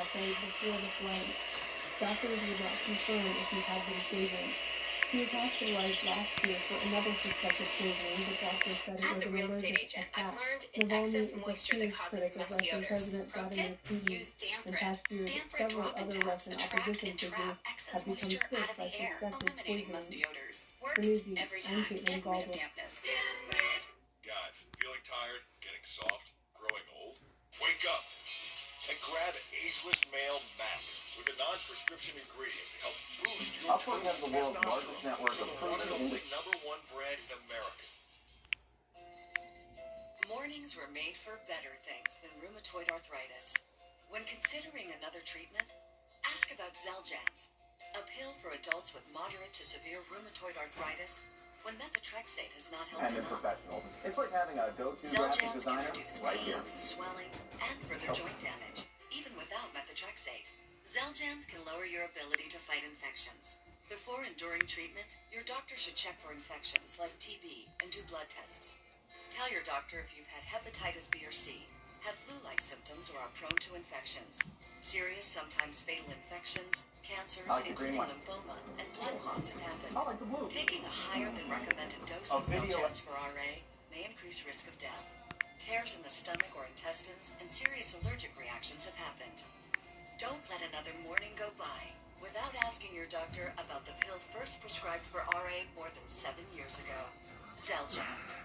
cafe before the flight. Doctors would not confirm if he had been favored. He was hospitalized last year for another suspected poisoning, but doctors said it As was a an real estate allergic agent, I've attack. learned it's Navalny excess is a moisture that fierce causes critic of musty Russian odors. President Pro Vladimir tip, Putin. use damp In red. past years, Damp red several drop-in other tabs Russian attract opposition and figures trap excess have become moisture out sick of by the air, suspected eliminating poisoning. musty odors. The Works Newsbeat, every I'm time. Caitlin Get rid of Baldwin. dampness. Guys, feeling tired, getting soft, growing old? Wake up and grab Ageless Male Max with a non-prescription ingredient to help boost your Upward has the world's largest network of the one and proven only #1 brand in America. Mornings were made for better things than rheumatoid arthritis. When considering another treatment, ask about Xeljanz, a pill for adults with moderate to severe rheumatoid arthritis when methotrexate has not helped and enough. professionals. It's like having a go-to graphic Xeljanz can designer reduce right pain, here. swelling, and further joint damage, even without methotrexate. Xeljanz can lower your ability to fight infections. Before and during treatment, your doctor should check for infections like TB and do blood tests. Tell your doctor if you've had hepatitis B or C, have flu-like symptoms, or are prone to infections. Serious, sometimes fatal infections, cancers, including lymphoma, and blood clots have happened. I like the blue. Taking a higher than recommended dose of Xeljanz for RA may increase risk of death. Tears in the stomach or intestines and serious allergic reactions have happened. Don't let another morning go by without asking your doctor about the pill first prescribed for RA more than 7 years ago. Xeljanz.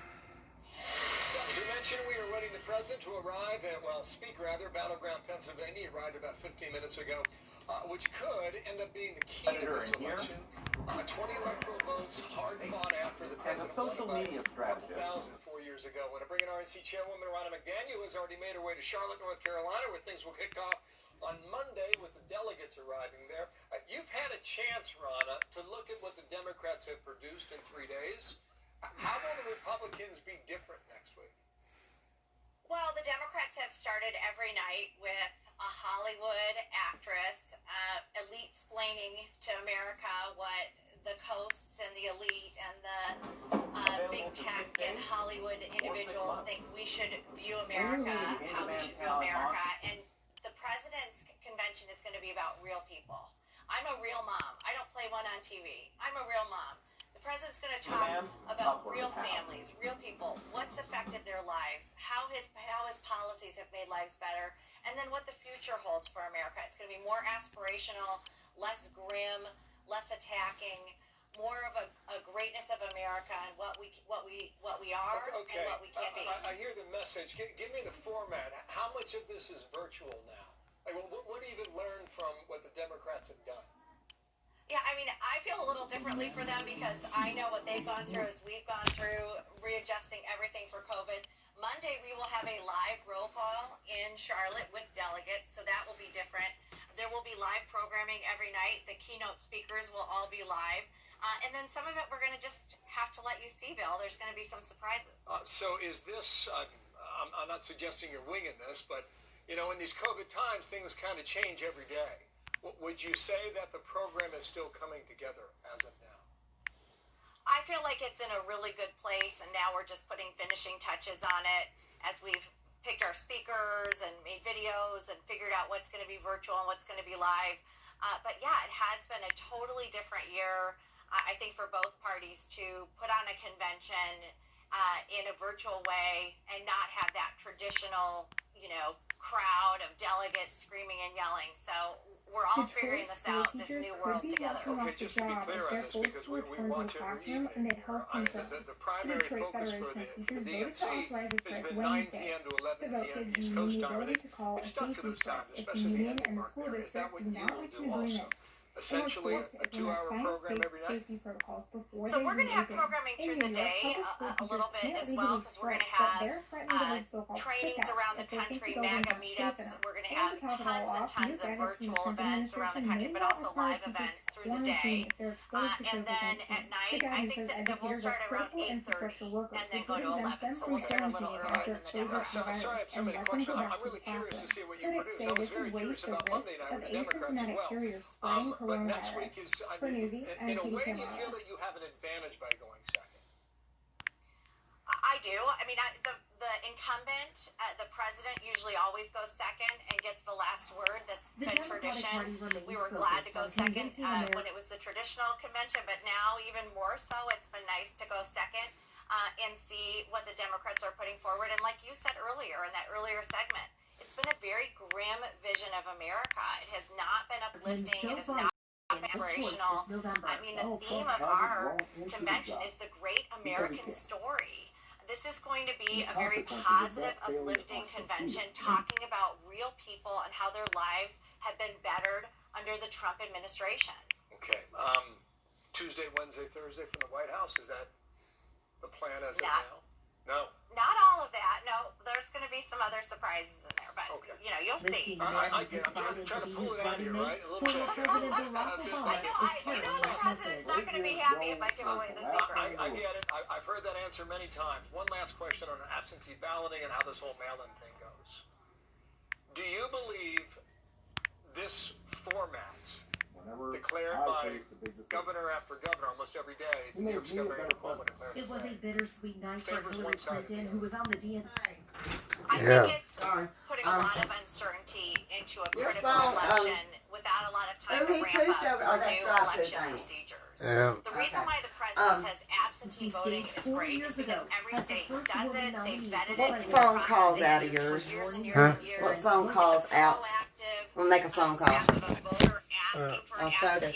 As you mentioned, we are letting the president to arrive at, speak rather, Battleground, Pennsylvania. He arrived about 15 minutes ago, which could end up being the key to this election. 20 electoral votes, hard fought after the president As a social won media about a couple strategist. thousand 4 years ago. When I bring in RNC Chairwoman Ronna McDaniel, who has already made her way to Charlotte, North Carolina, where things will kick off on Monday with the delegates arriving there. You've had a chance, Ronna, to look at what the Democrats have produced in 3 days. How will the Republicans be different next week? Well, the Democrats have started every night with a Hollywood actress elite-splaining to America what the coasts and the elite and the big tech and Hollywood individuals think we should view America, how we should view America. And the president's convention is going to be about real people. I'm a real mom. I don't play one on TV. I'm a real mom. The president's going to talk about real families, real people, what's affected their lives, how his policies have made lives better, and then what the future holds for America. It's going to be more aspirational, less grim, less attacking, more of a greatness of America and what we are and what we can be. I hear the message. Give me the format. How much of this is virtual now? What do you even learn from what the Democrats have done? Yeah, I mean, I feel a little differently for them because I know what they've gone through as we've gone through readjusting everything for COVID. Monday, we will have a live roll call in Charlotte with delegates, so that will be different. There will be live programming every night. The keynote speakers will all be live. And then some of it we're going to just have to let you see, Bill. There's going to be some surprises. So is this, I'm not suggesting you're winging this, but, in these COVID times, things kind of change every day. Would you say that the program is still coming together as of now? I feel like it's in a really good place, and now we're just putting finishing touches on it as we've picked our speakers and made videos and figured out what's going to be virtual and what's going to be live. But yeah, it has been a totally different year, I think, for both parties to put on a convention in a virtual way and not have that traditional, crowd of delegates screaming and yelling. So we're all figuring this out, this new world together. Okay, just to be clear on this, because we watch every evening. The primary focus for the DNC has been 9 p.m. to 11 p.m. East Coast time. They've stuck to those times, especially the end mark there. Is that what you will do also? Essentially, a 2-hour program every night? So we're going to have programming through the day a little bit as well, because we're going to have trainings around the country, MAGA meetups. We're going to have tons and tons of virtual events around the country, but also live events through the day. And then at night, I think that we'll start around 8:30 and then go to 11. So we'll start a little earlier than the Democrats. So, sorry, I have so many questions. I'm really curious to see what you produce. I was very curious about Monday night with the Democrats as well. But next week is, in a way, do you feel that you have an advantage by going second? I do. I mean, the incumbent, the president, usually always goes second and gets the last word. That's been tradition. We were glad to go second when it was the traditional convention, but now even more so, it's been nice to go second and see what the Democrats are putting forward. And like you said earlier in that earlier segment, it's been a very grim vision of America. It has not been uplifting. It has not aspirational. I mean, the theme of our convention is the great American story. This is going to be a very positive, uplifting convention talking about real people and how their lives have been bettered under the Trump administration. Okay. Tuesday, Wednesday, Thursday from the White House, is that the plan as of now? No. Not all of that. No, there's going to be some other surprises in there, but you'll see. I'm trying to pull it out here, right? A little bit. I know the president's not going to be happy if I give away the secret. I get it. I've heard that answer many times. One last question on absentee balloting and how this whole mail-in thing goes. Do you believe this format, declared by governor after governor almost every day, the New York's governor Cuomo declared it was a bittersweet night for Hillary Clinton, who was on the DNC. I think it's putting a lot of uncertainty into a critical election without a lot of time to ramp up for new election procedures. The reason why the president says absentee voting is great is because every state does it. They vetted it. What phone calls out of yours? What phone calls out? We'll make a phone call. So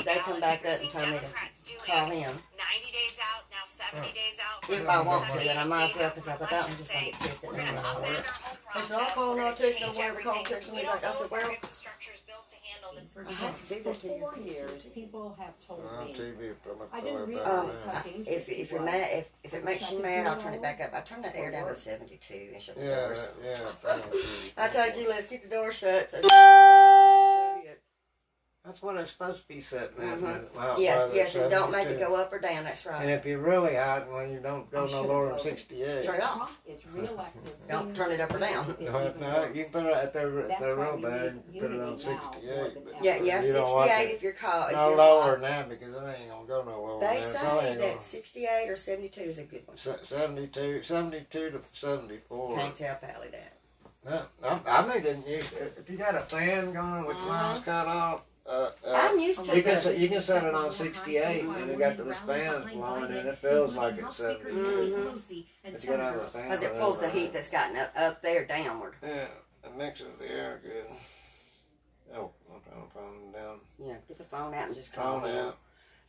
they come back up and tell me to call him. 90 days out, now 70 days out. If I want to, then I might as well, because I thought I'm just going to get pissed at me. I said, I'll call no attention to whatever calls texting me back. I said, well, I have to do that to you. For years, people have told me. I didn't realize how dangerous if you're mad, if it makes you mad, I'll turn it back up. I turn that air down to 72 and shut the doors. I told you, let's keep the door shut. So that's what it's supposed to be sitting at. Yes, and don't make it go up or down. That's right. And if you're really hot, well, you don't go no lower than 68. Turn it off. Don't turn it up or down. No, you can put it at the real bad. You can put it on 68. Yeah, 68 if you're caught. No lower than that, because it ain't gonna go no lower. They say that 68 or 72 is a good one. 72 to 74. Can't tell Pally that. I think if you got a fan going with lines cut off. I'm used to it. You can set it on 68 and it got the fans blowing and it feels like it's 72. But you got out of the fan. Because it pulls the heat that's gotten up there downward. Yeah, it mixes the air good. Oh, I'm trying to phone down. Yeah, get the phone out and just call him.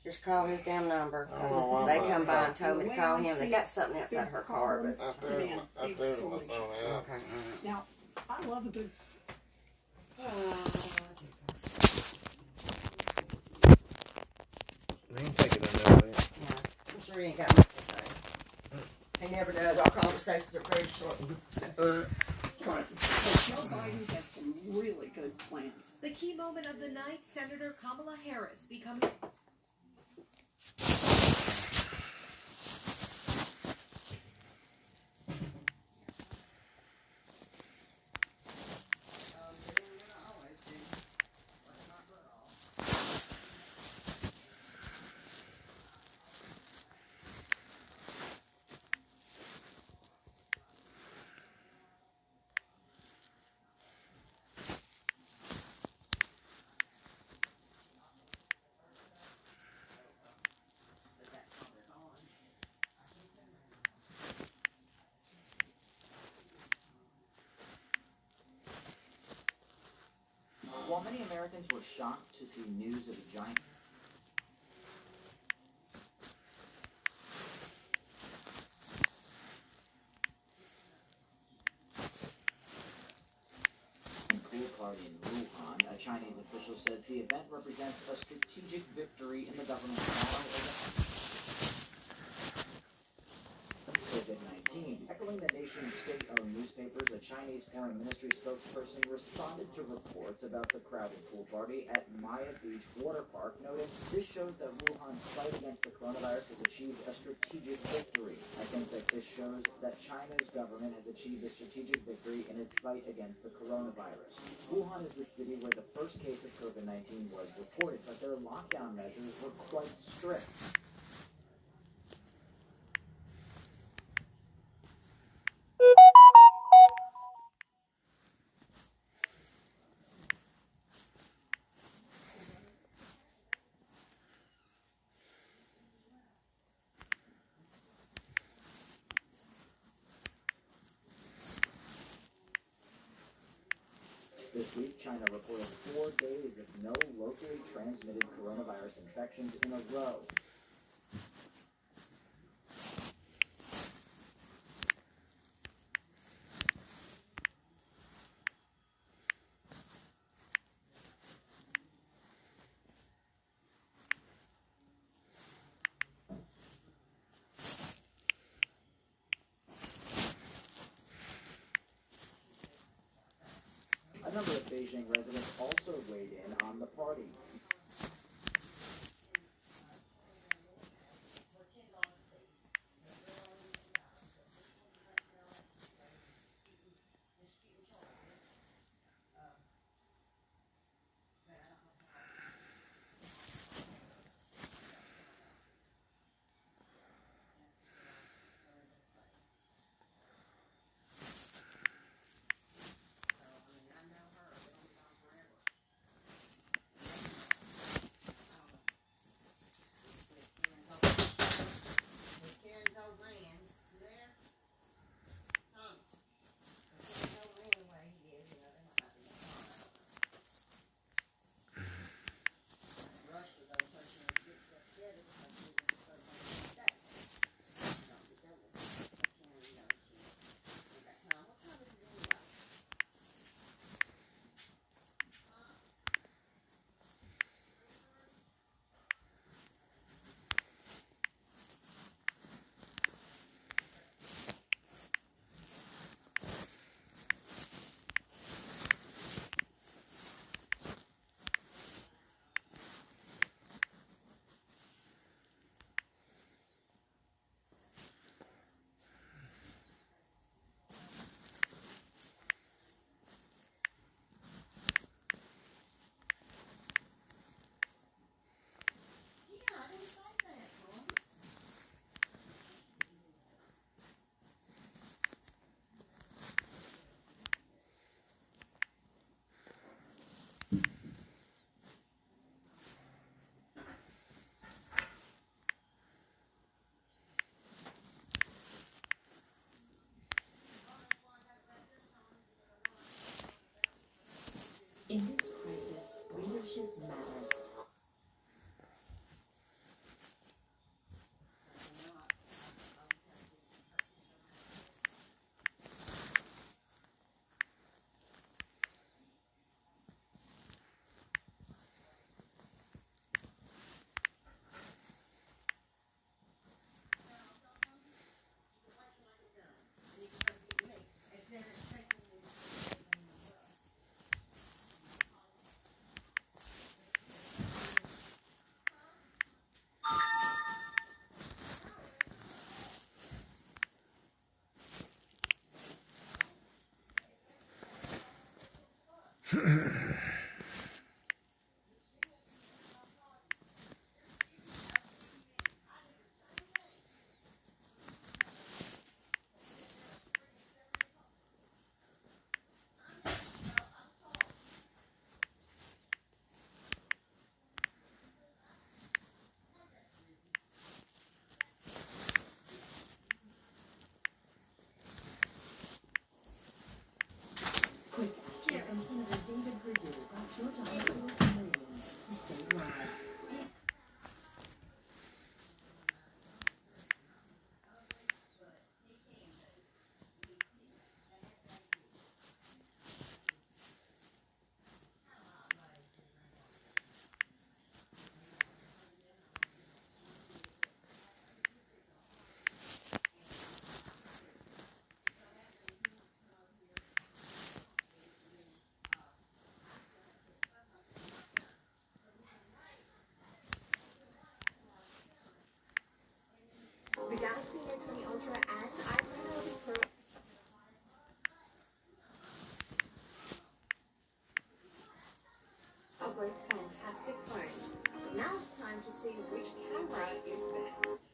Just call his damn number, because they come by and told me to call him. They got something outside her car, but I threw my phone out. Okay. Now, I love a good. You can take it in there. Yeah, I'm sure he ain't got much to say. He never does. Our conversations are pretty short. Joe Biden has some really good plans. The key moment of the night, Senator Kamala Harris becoming... While many Americans were shocked to see news of a giant pool party in Wuhan, a Chinese official says the event represents a strategic victory in the government's battle against COVID-19. Echoing the nation's state-owned newspapers, a Chinese foreign ministry spokesperson responded to reports about the crowded pool party at Maya Beach Water Park, noting this shows that Wuhan's fight against the coronavirus has achieved a strategic victory. I think that this shows that China's government has achieved a strategic victory in its fight against the coronavirus. Wuhan is the city where the first case of COVID-19 was reported, but their lockdown measures were quite strict. This week, China reported 4 days of no locally transmitted coronavirus infections in a row. A number of Beijing residents also weighed in on the party. In this crisis, leadership matters. Quick action from Senator David Perdue got Georgia hospitals and millions to save lives. The Galaxy Note 20 Ultra and iPhone 11 Pro are both fantastic phones. But now it's time to see which camera is best.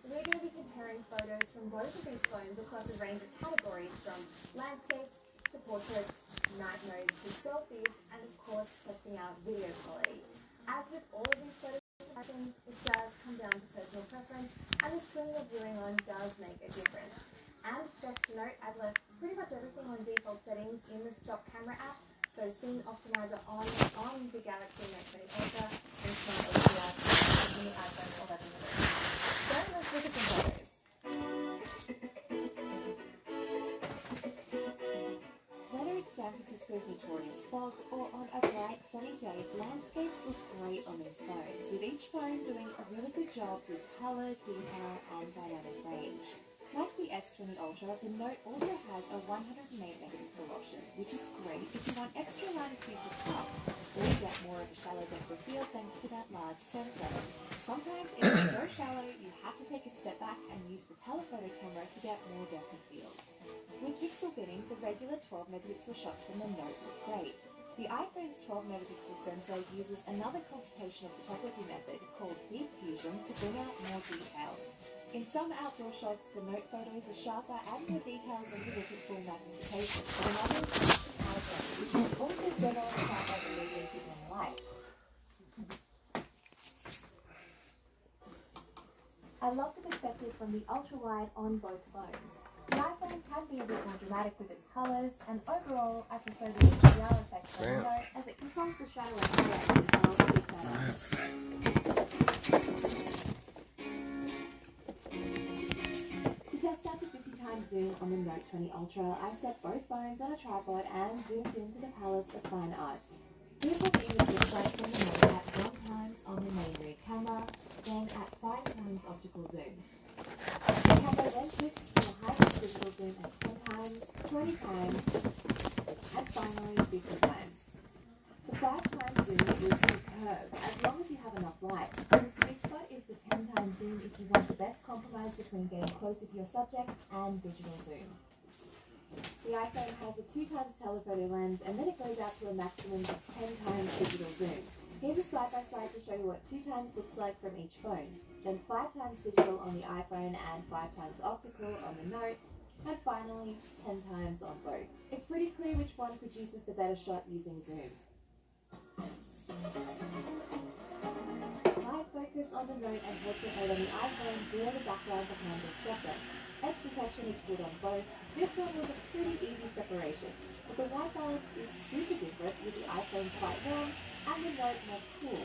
We're going to be comparing photos from both of these phones across a range of categories from landscapes to portraits, night mode to selfies, and of course testing out video quality. As with all of these photos happens, it does come down to personal preference, and the screen you're viewing on does make a difference. And just to note, I've left pretty much everything on default settings in the stock camera app, so Scene Optimizer on the Galaxy Note 20 Ultra and Smart HDR on the iPhone 11 Pro. So let's look at some photos. Whether it's San Francisco's notorious fog or on a bright sunny day, landscapes look great on these phones, with each phone doing a really good job with colour, detail and dynamic range. Like the S20 Ultra, the Note also has a 108 megapixel option, which is great if you want extra line of view to crop, or you get more of a shallow depth of field thanks to that large sensor. Sometimes if it's so shallow, you have to take a step back and use the telephoto camera to get more depth of field. With pixel binning, the regular 12 megapixel shots from the Note look great. The iPhone's 12 megapixel sensor uses another computation of photography method called Deep Fusion to bring out more detail. In some outdoor shots, the Note photos are sharper and more detailed when you look at full magnification, but in others, which is also better on by radiated in light. I love the perspective from the ultra-wide on both phones. The iPhone can be a bit more dramatic with its colours, and overall, I prefer the HDR effect on the Note as it controls the shadow and highlight details a bit better. To test out the 50x zoom on the Note 20 Ultra, I set both phones on a tripod and zoomed into the Palace of Fine Arts. Here's what the image looks like from the Note at 1x on the main rear camera, then at 5x optical zoom. The camera then shifts to a high digital zoom at 10x, 20x, and finally 50x. The 5x zoom is superb as long as you have enough light. The sweet spot is the 10x zoom if you want the best compromise between getting closer to your subject and digital zoom. The iPhone has a 2x telephoto lens and then it goes out to a maximum of 10x digital zoom. Here's a side-by-side to show you what 2x looks like from each phone. Then 5x digital on the iPhone and 5x optical on the Note, and finally 10x on both. It's pretty clear which one produces the better shot using zoom. Light focus on the Note and portrait mode on the iPhone blur the background behind the subject. Edge detection is good on both. This one was a pretty easy separation, but the white balance is super different with the iPhone quite warm and the Note more cool.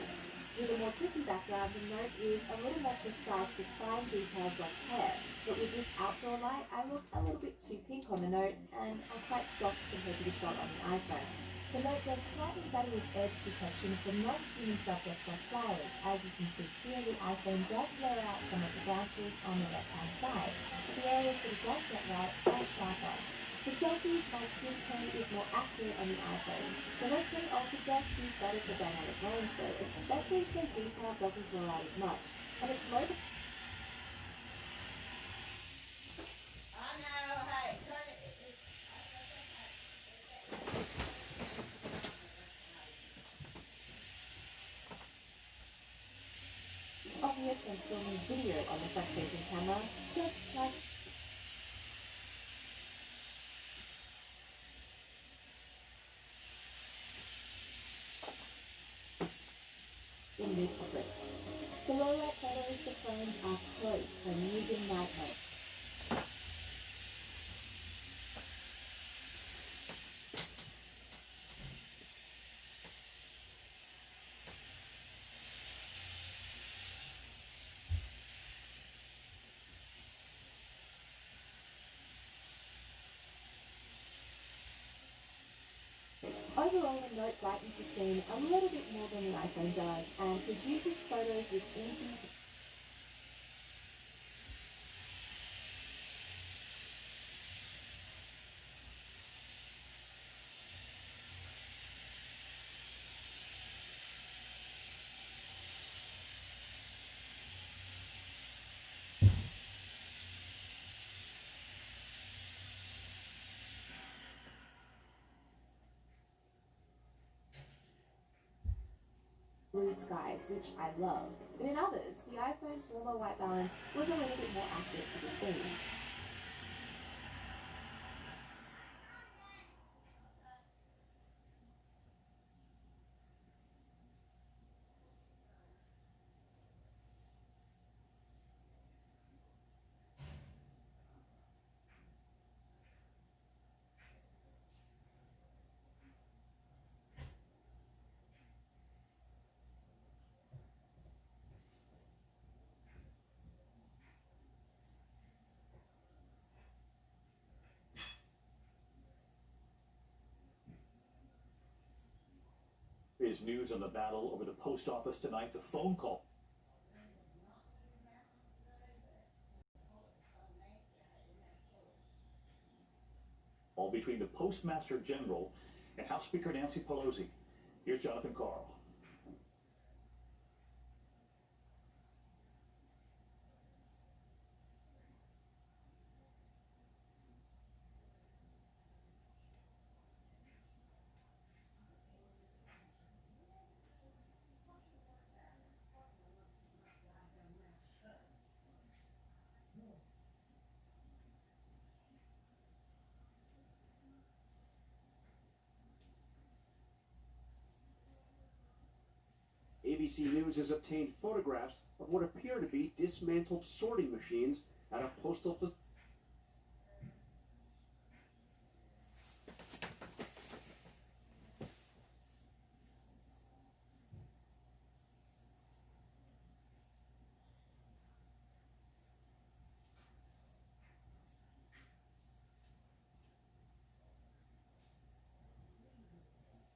With a more tricky background, the Note is a little more precise with fine details like hair, but with this outdoor light, I look a little bit too pink on the Note and I'm quite soft compared to the shot on the iPhone. The Note does slightly better with edge detection for non-human subjects like flowers. As you can see here, the iPhone does blur out some of the branches on the left-hand side, but the areas that it does get right are sharper. For selfies, my skin tone is more accurate on the iPhone. The Note 20 Ultra does do better for dynamic range though, especially so detail doesn't blur out as much. And it's more obvious when filming video on the front-facing camera, just like in this clip. The low-light photos the phones are close when using night mode. Overall, the Note brightens the scene a little bit more than the iPhone does and produces photos with easy. Blue skies, which I love, but in others, the iPhone's warmer white balance was a little bit more accurate to the scene. is news on the battle over the post office tonight. The phone call. All between the Postmaster General and House Speaker Nancy Pelosi. Here's Jonathan Carl. ABC News has obtained photographs of what appear to be dismantled sorting machines at a postal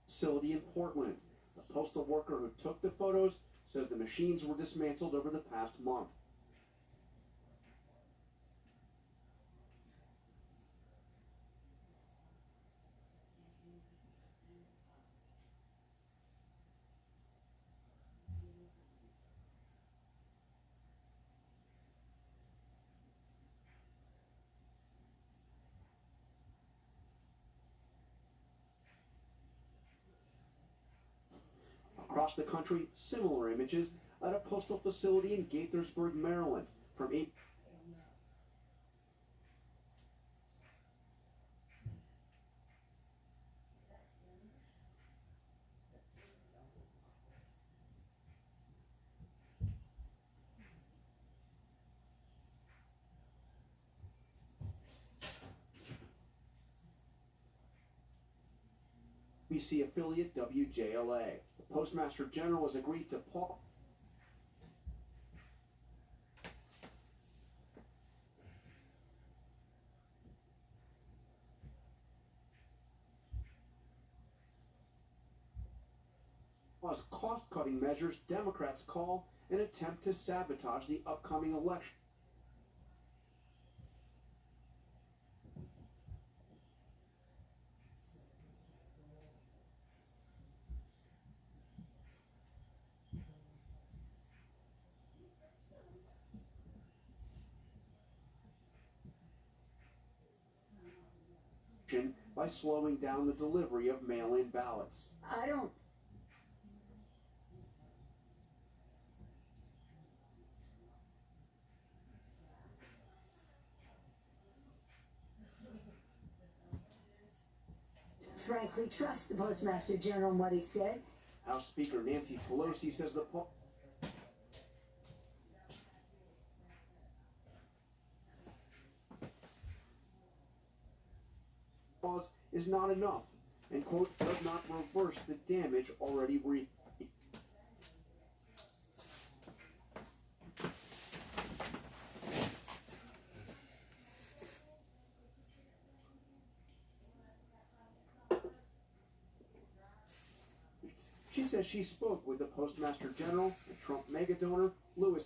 facility in Portland. The postal worker who took the photos says the machines were dismantled over the past month. Across the country, similar images at a postal facility in Gaithersburg, Maryland, from ABC affiliate WJLA. The Postmaster General has agreed to pause cost-cutting measures Democrats call an attempt to sabotage the upcoming election. By slowing down the delivery of mail-in ballots. I don't. Frankly, trust the Postmaster General and what he said. House Speaker Nancy Pelosi says the pause is not enough and, quote, does not reverse the damage already wreaked. She says she spoke with the Postmaster General and Trump mega donor Louis.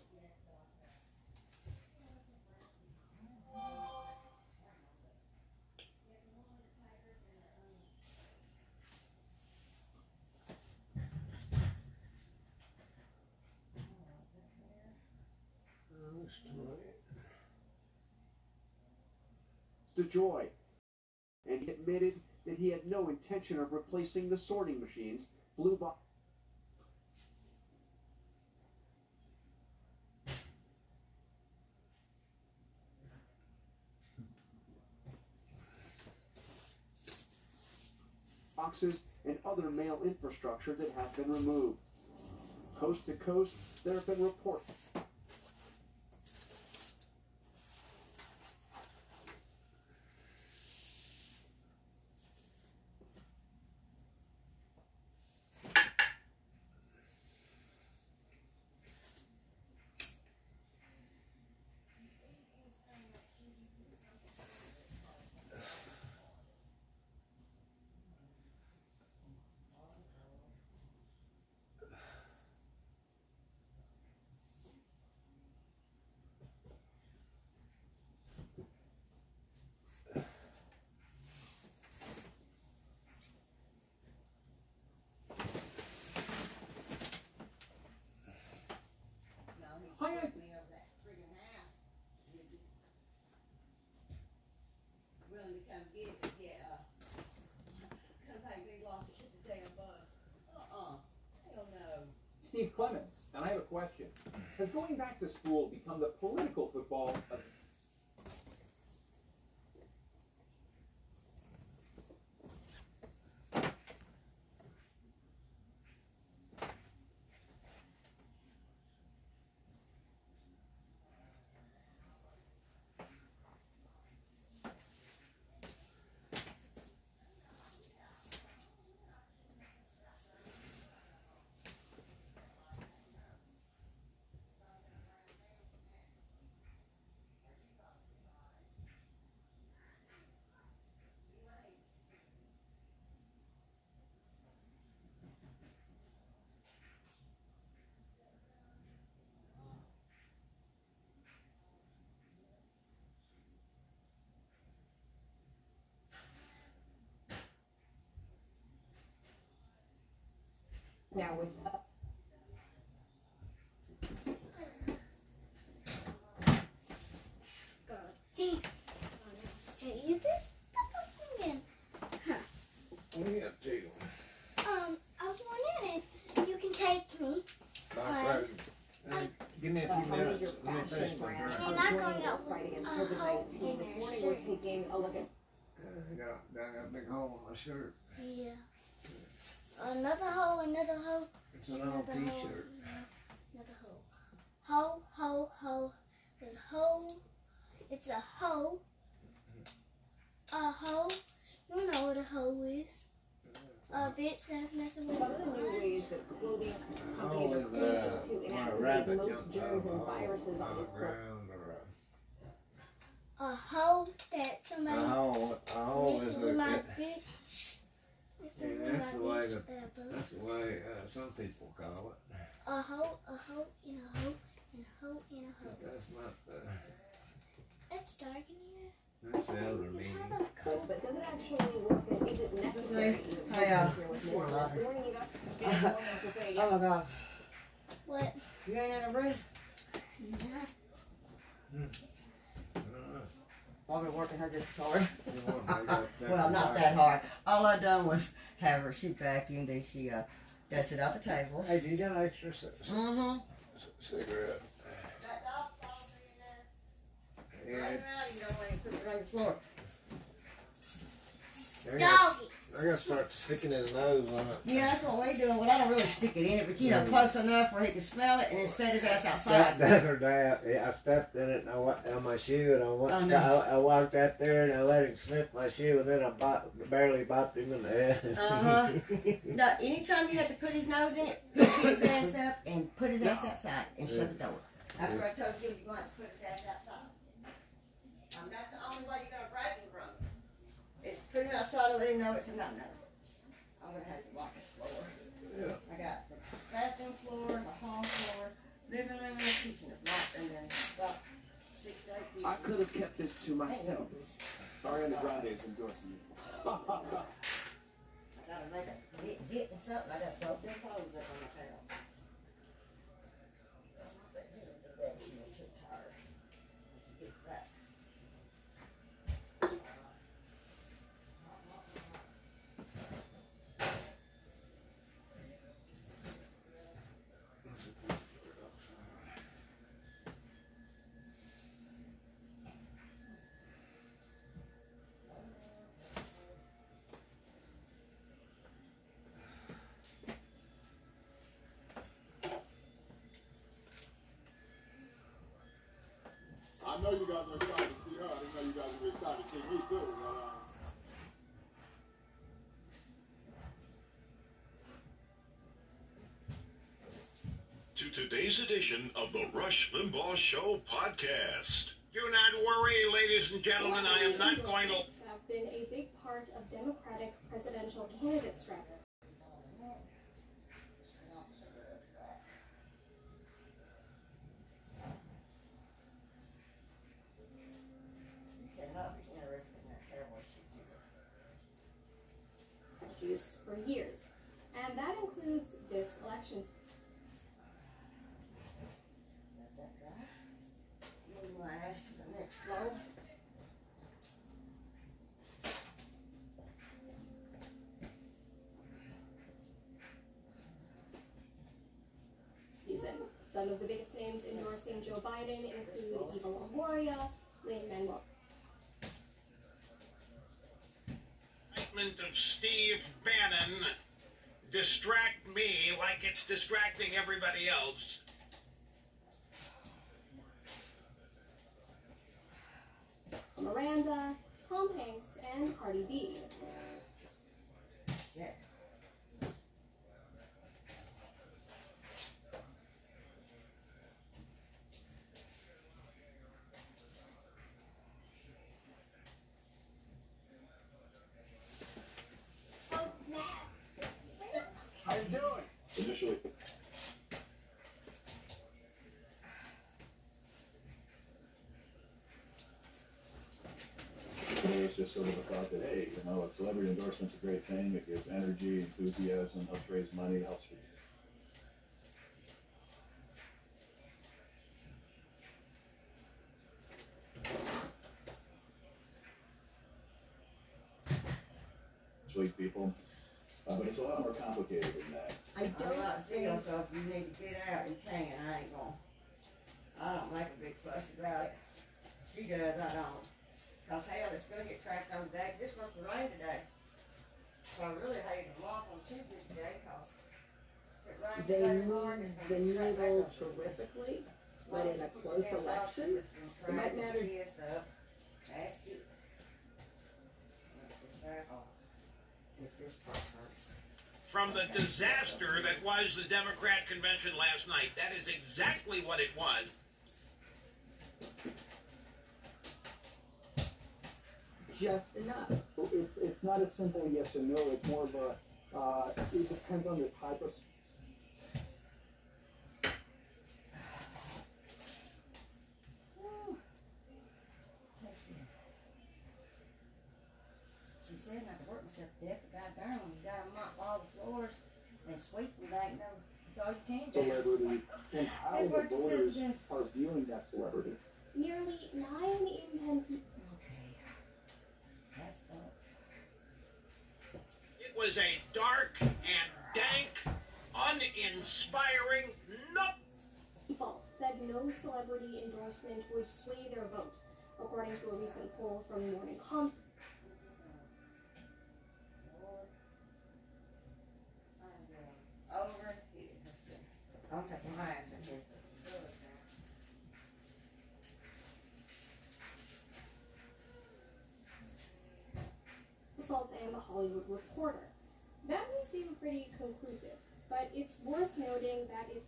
DeJoy, and he admitted that he had no intention of replacing the sorting machines. Blue box. Boxes and other mail infrastructure that have been removed. Coast to coast, there have been reports. Steve Clemens, and I have a question. Has going back to school become the political football of now with Show you this stuff again. What are you up to? I was wondering if you can take me. Give me a few minutes. Let me finish my drink. And I'm going out fight against COVID-19. This morning we're taking a look at. I got a big hole in my shirt. Yeah. Another hole, another hole. It's an old t-shirt. Another hole. Hole, hole, hole. There's a hole. It's a hole. A hole. You know what a hole is. A bitch that's messing with One of the new ways that clothing companies are claiming to inactivate most germs and viruses on this book. A hole that somebody is with my like bitch. Yeah, that's the way some people call it. A hole, and a hole, and a hole, and a hole. That's not It's dark in here. that's the other meaning. But does it actually work and is it necessary? Hi, This morning, Eva. Oh my God. What? You ain't out of breath? I've been working her just hard. Well, not that hard. All I done was have her, she vacuumed and she dusted out the tables. Hey, do you got an extra cigarette? That dog probably in there. Yeah. Right now, you don't want to put it on the floor. Doggy. I gotta start sticking his nose on it. Yeah, that's what we doing. Well, I don't really stick it in it, but you know, close enough where he can smell it and then set his ass outside. The other day, I stepped in it and on my shoe, and I walked out there and I let him sniff my shoe, and then I barely bopped him in the head. Now, anytime you have to put his nose in it, pick his ass up and put his ass outside and shut the door. That's what I told you. You're going to put his ass outside. That's the only way you're going to break him from it. Is put him outside and let him know it's a no-no. I'm going to have to walk his floor. Yeah. I got the bathroom floor, the hall floor, living room, and the kitchen, and then about 6 to 8 feet. I could have kept this to myself. Ariana Grande is endorsing you. I gotta make a dip and something. I got both them clothes up on my tail. I'm too tired. Get back. I know you guys are excited to see her. I didn't know you guys were excited to see me too. To today's edition of the Rush Limbaugh Show podcast. Do not worry, ladies and gentlemen, I am not going to... have been a big part of Democratic presidential candidate strategy. For years, and that includes this election. Move my ass to the next floor. Some of the biggest names endorsing Joe Biden include Eva Longoria, Lin-Manuel. Indictment of Steve Bannon distract me like it's distracting everybody else. Miranda, Tom Hanks, and Cardi B. Shit. How you doing? Initially. It's just sort of a thought that, hey, you know, a celebrity endorsement's a great thing. It gives energy, enthusiasm, helps raise money, helps people. Sweet people. But it's a lot more complicated than that. I don't feel so if you need to get out, you can. I don't make a big fuss about it. She does, I don't. Cause hell, it's gonna get tracked on today. It's supposed to rain today. So I really hate to walk on Tuesday today, cause if it rains They today morning, moved it's the gonna be shut back needle up. terrifically, but in a close election, it might matter. Ask you. If this part hurts. From the disaster that was the Democrat convention last night. That is exactly what it was. Just enough. It's not a simple yes or no. It's more of a, it depends on the type of. She said not to work myself to death, but goddamn, you gotta mop all the floors and sweep them, ain't no, that's all you can do. Celebrity and how the voters are viewing that celebrity. Nearly 9 in 10 people. It was a dark and dank, uninspiring, People said no celebrity endorsement would sway their vote, according to a recent poll from Morning Consult. Over here. I'm taking my ass in here. Consults and The Hollywood Reporter. That may seem pretty conclusive, but it's worth noting that it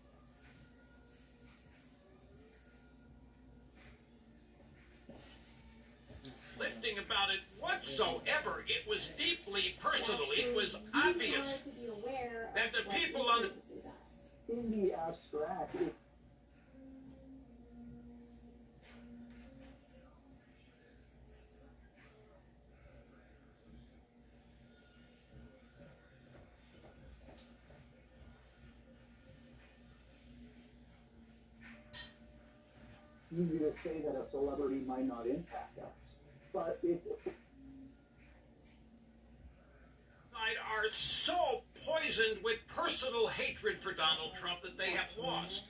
lifting about it whatsoever. It was deeply personal. It was obvious to be aware that the of people what on the influences us. In the abstract, easy to say that a celebrity might not impact us, but it are so poisoned with personal hatred for Donald Trump that they have lost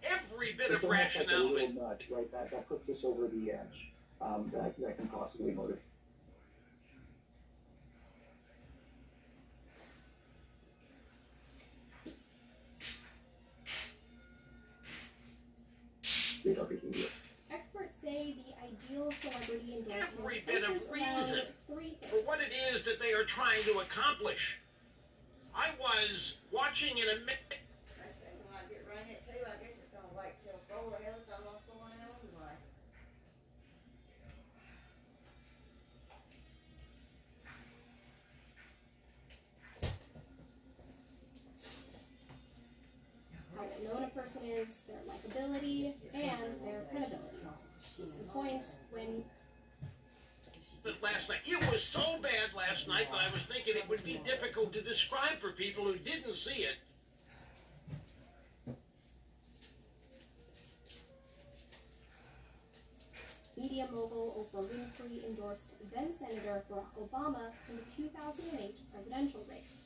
every bit of it's almost like a rationality. little nudge, right? That puts us over the edge. That can possibly motivate. Experts say the ideal celebrity endorsement Every bit of centers around reason 3 things. for what it is that they are trying to accomplish. I was watching in a minute. I say when I get rain at 2, I guess it's gonna wait till 4. Hell, it's almost going out anyway. How well known a person is, their likability, and their credibility. Case in point, when Last night. It was so bad last night that I was thinking it would be difficult to describe for people who didn't see it. media mogul Oprah Winfrey endorsed then-Senator Barack Obama in the 2008 presidential race.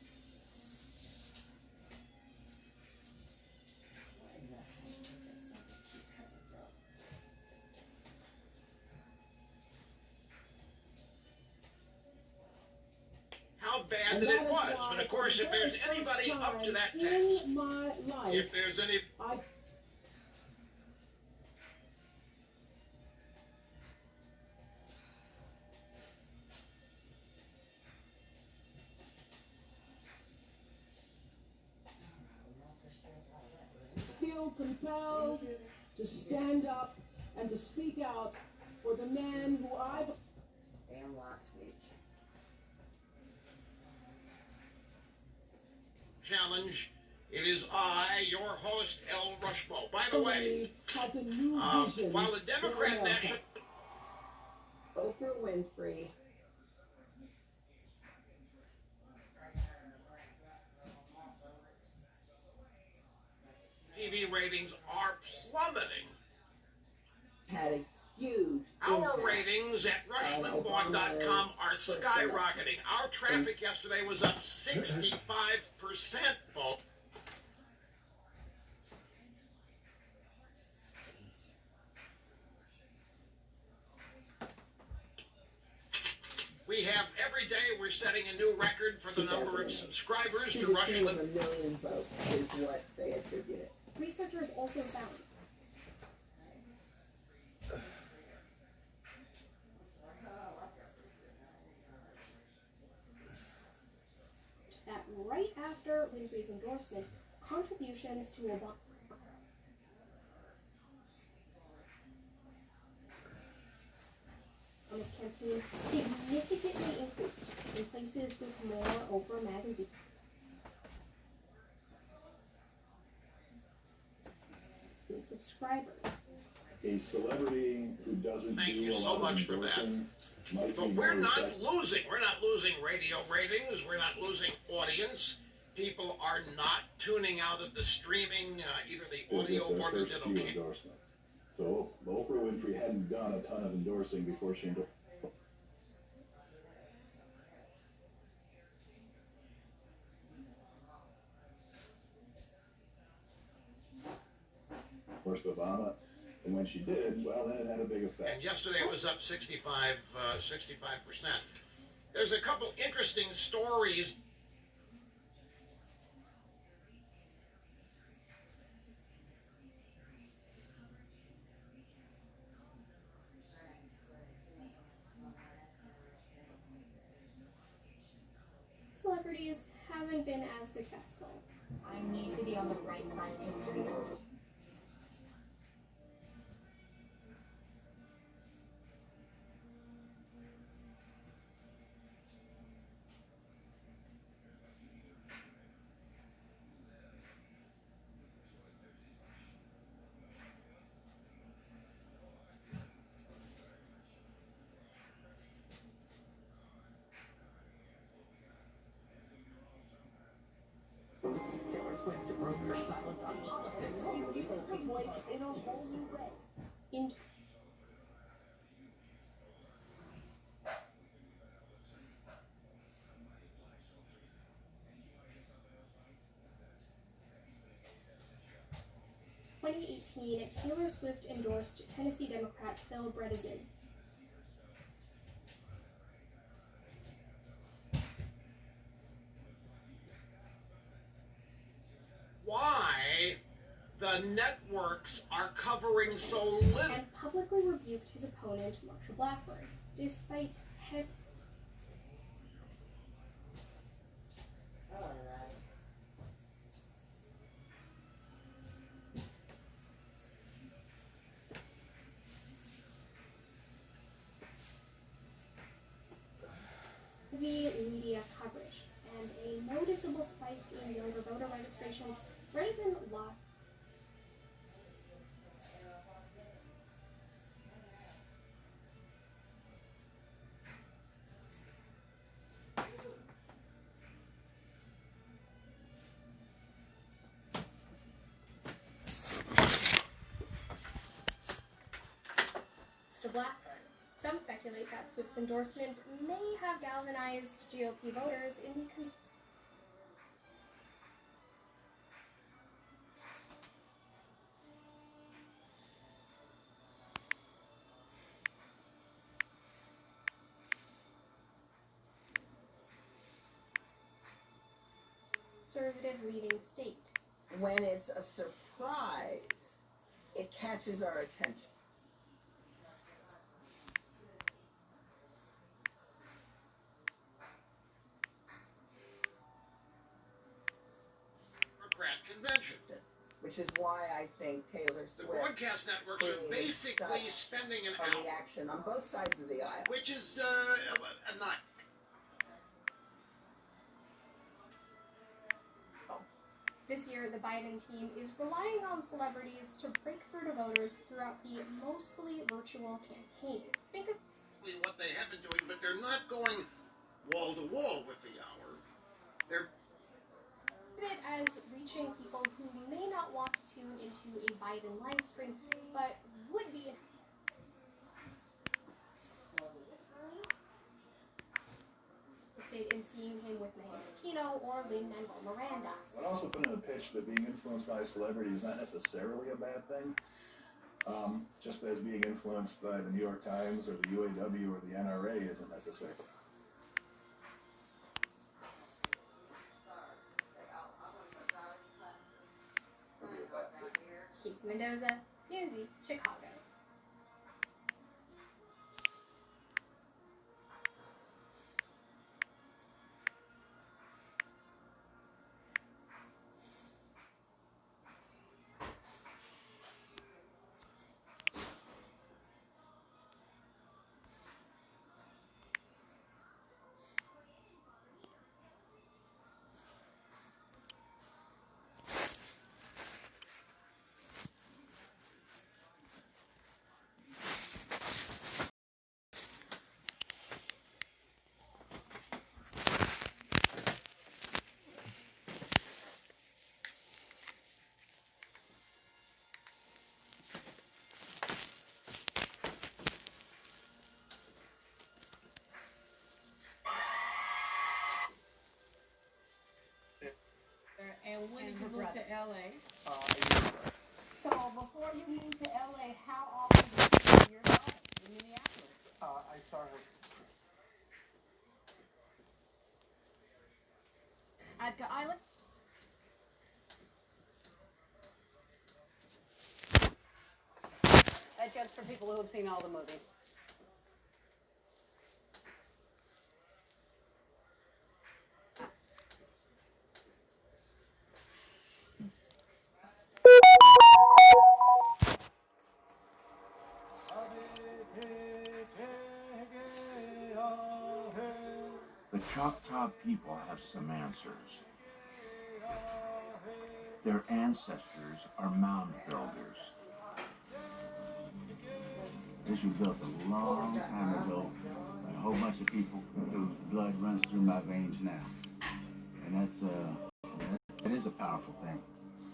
how bad that it was. But of course, if there's anybody up to that task, if there's any... Feel compelled to stand up and to speak out for the man who I... Damn light switch. Challenge. It is I, your host, El Rushmo. By the way, has a new vision while the Democrat for National... Oprah Winfrey. TV ratings are plummeting. Had a huge Our ratings at RushLimbaugh.com are skyrocketing. Our traffic yesterday was up 65%, folks. We have every day we're setting a new record for the number of subscribers to Rush Limbaugh. A million votes is what they attribute it. Researchers also found that right after Winfrey's endorsement, contributions to Obama's campaign significantly increased in places with more Oprah magazine subscribers. A celebrity who doesn't Thank do you a so lot much of for that. endorsing might But be we're more not effective. losing. We're not losing radio ratings. We're not losing audience. People are not tuning out of the streaming, either the audio With their or the first digital few cable. endorsements. So Oprah Winfrey hadn't done a ton of endorsing before she endorsed. Obama, and when she did, well, then it had a big effect. And yesterday it was up 65%. There's a couple interesting stories. Celebrities haven't been as successful. I need to be on the right side of history. Taylor Swift broke her silence on politics, using her voice in a whole new way. In (2018), Taylor Swift endorsed Tennessee Democrat Phil Bredesen. Why the networks are covering so little. And publicly rebuked his opponent, Marsha Blackburn, despite heavy media coverage and a noticeable spike in younger voter registrations. Bredesen lost. To Blackburn. Some speculate that Swift's endorsement may have galvanized GOP voters in the conservative-leaning state. When it's a surprise, it catches our attention. Democrat convention. Which is why I think Taylor The Swift broadcast networks are basically spending an hour. Reaction on both sides of the aisle. Which is a night. This year, the Biden team is relying on celebrities to break through to voters throughout the mostly virtual campaign. Think of what they have been doing, but they're not going wall to wall with the hour. They're it as reaching people who may not want to tune into a Biden live stream, but would be interested in seeing him with Megan Aquino or Lin-Manuel Miranda. I'd also put in a pitch that being influenced by a celebrity is not necessarily a bad thing. Just as being influenced by the New York Times or the UAW or the NRA isn't necessary. Keith Mendoza, Newsy, Chicago. And when did you move to LA? So before you moved to LA, how often did you see your daughter in Minneapolis? I saw her Edgar Island? That's just for people who have seen all the movies. The Choctaw people have some answers. Their ancestors are mound builders. This was built a long time ago by a whole bunch of people whose blood runs through my veins now. And that is a powerful thing,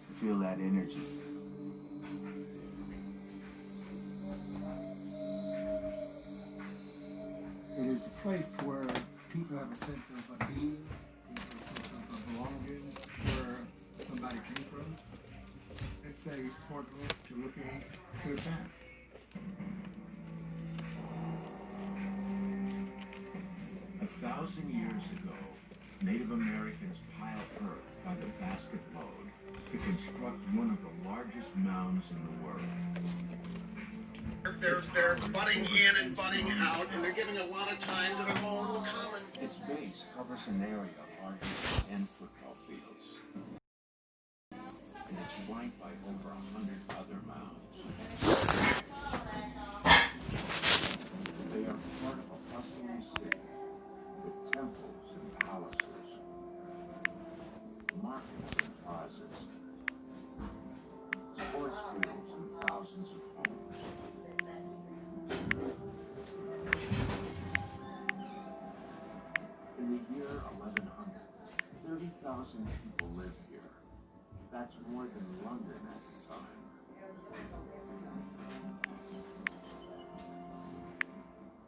to feel that energy. It is a place where people have a sense of being, a sense of belonging, where somebody came from. It's a portal to looking to the past. A 1,000 years ago, Native Americans piled earth by the basket load to construct one of the largest mounds in the world. They're butting in and butting out, and they're giving a lot of time to their own common. Its base covers an area larger than 10 football fields. And it's flanked by over 100 other mounds. They are part of a bustling city with temples and palaces, markets and plazas, sports fields and thousands of homes. In the year 1100, 30,000 people lived here. That's more than London at the time.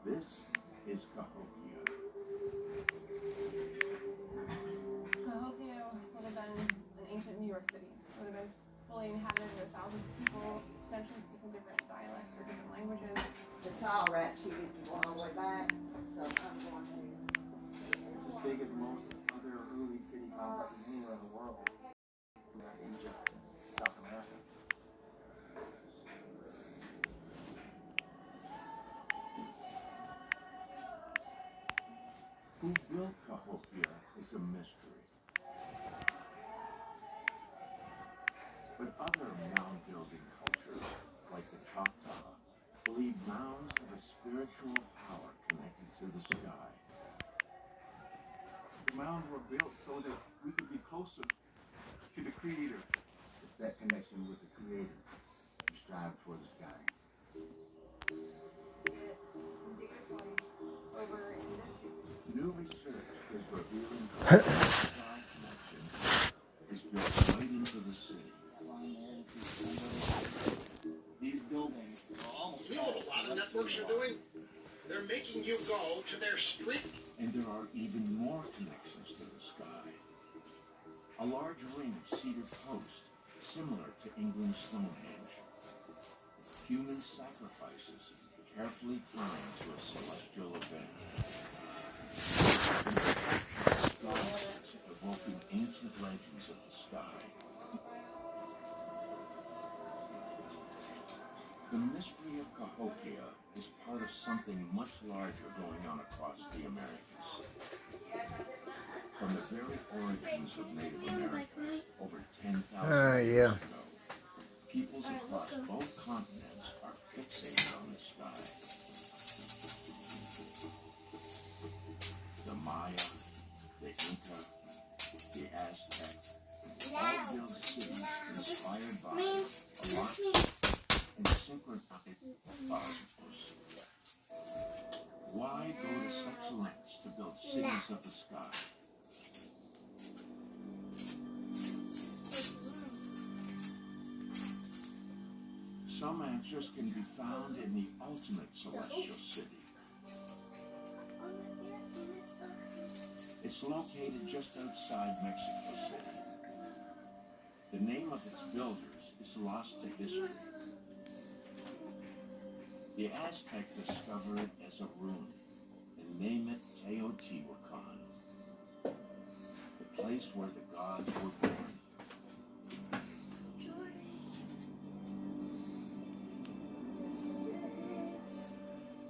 This is Cahokia. Cahokia would have been an ancient New York City. It would have been fully inhabited with thousands of people, potentially speaking different dialects or different languages. The tall rats here used to go all the way back, so I'm going to. It's as big as most other early city complexes anywhere in the world. Who built Cahokia is a mystery. But other mound-building cultures, like the Choctaw, believe mounds have a spiritual power connected to the sky. The mounds were built so that we could be closer to the Creator. It's that connection with the Creator we strive for the sky. New research is revealing that the sky connection is built right into the city. These buildings are almost... You know what a lot of networks are doing? They're making you go to their street. And there are even more connections to the sky. A large ring of cedar posts, similar to England's Stonehenge. Human sacrifices carefully timed to a celestial event. Gods evoking ancient legends of the sky. The mystery of Cahokia is part of something much larger going on across the Americas. From the very origins of Native America, over 10,000 years ago, peoples across both continents are fixated on the sky. The Maya, the Inca, the Aztec, all built cities inspired by a lot and synchronized cosmos. Why go to such lengths to build cities of the sky? Some answers can be found in the ultimate celestial city. It's located just outside Mexico City. The name of its builders is lost to history. The Aztec discover it as a ruin and name it Teotihuacan, the place where the gods were born.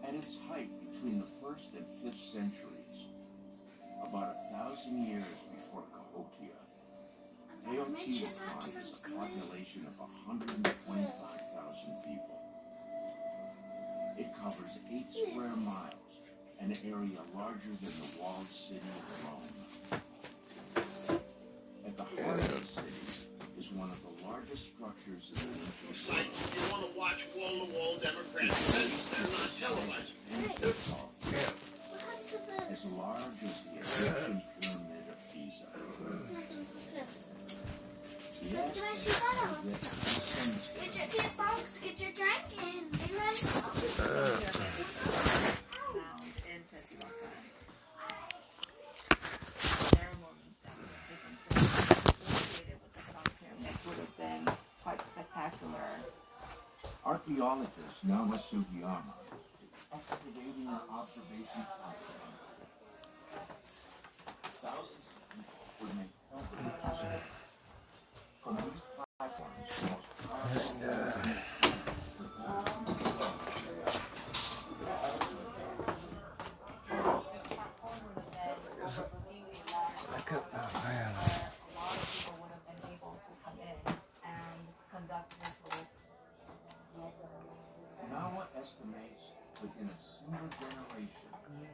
At its height between the 1st and 5th centuries, about 1,000 years before Cahokia, Teotihuacan has a population of 125,000 people. It covers 8 square miles, an area larger than the walled city of Rome. At the heart of the city is one of the largest structures in the nation. Besides, if you want to watch wall-to-wall Democrat events, they're not televised. As large as the Egyptian pyramid of Giza. Yes, get your box, get your drink, and be ready. Would have been quite spectacular. Archaeologist Nawa Sugiyama is excavating an observation platform. Thousands of people would make pilgrimages from these platforms. The most powerful Nawa estimates within a single generation,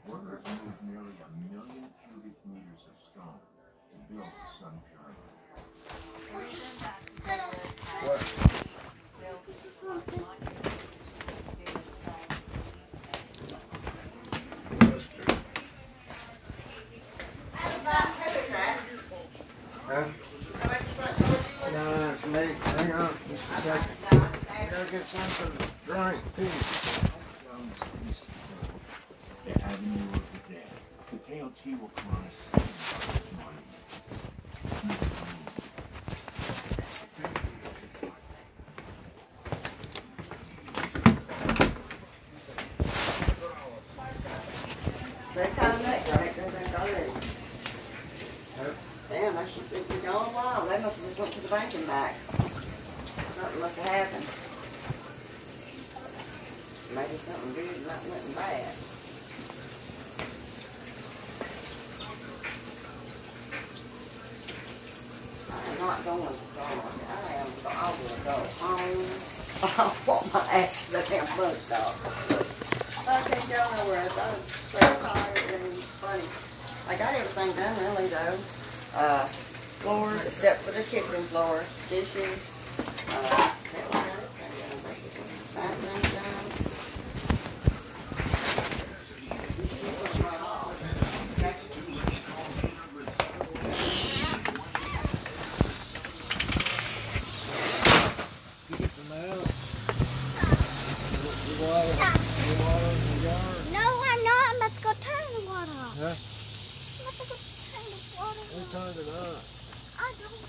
workers moved nearly 1 million cubic meters of stone to build the Sun Pyramid. No, it's late. Hang on just a second. I gotta get something to drink, too. The Avenue of the Dead. The Teotihuacan is monument. Damn, I should think we're gone a while. They must have just went to the bank and back. Something must have happened. Maybe something good, not nothing bad. don't understand what I am, so I will go home. I'll walk my ass to the damn bus stop. I can't go nowhere. I'm so tired and funny. I got everything done really though. Floors except for the kitchen floor, dishes. Bathroom done. No, I'm not. I'm about to go turn the water off. Huh? I'm about to go turn the water off. Who turned it on? I don't know.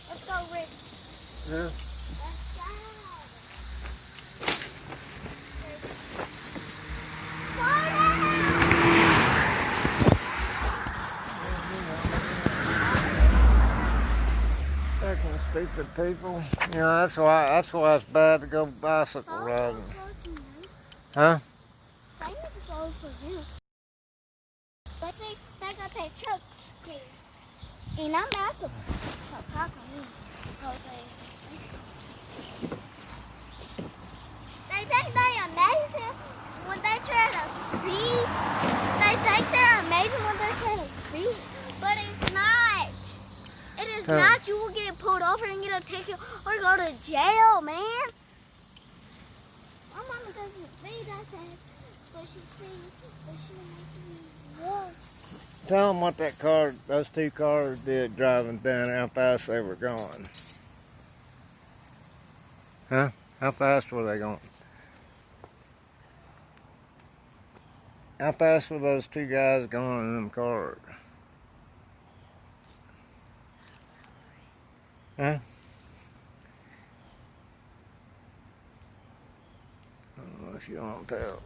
Let's go, Rick. Yeah. Fucking stupid people. You know, that's why it's bad to go bicycle riding. Huh? I need to go for him. But they got their trucks here. And I'm about to park on me. Because they think they're amazing when they try to speed. They think they're amazing when they try to speed. But it's not. It is not. You will get pulled over and get a ticket or go to jail, man. My mama doesn't speed that fast, but she speeds, but she makes me worse. Tell them what those two cars did driving down, how fast they were going. Huh? How fast were they going? How fast were those two guys going in them cars? Huh? Unless you don't tell.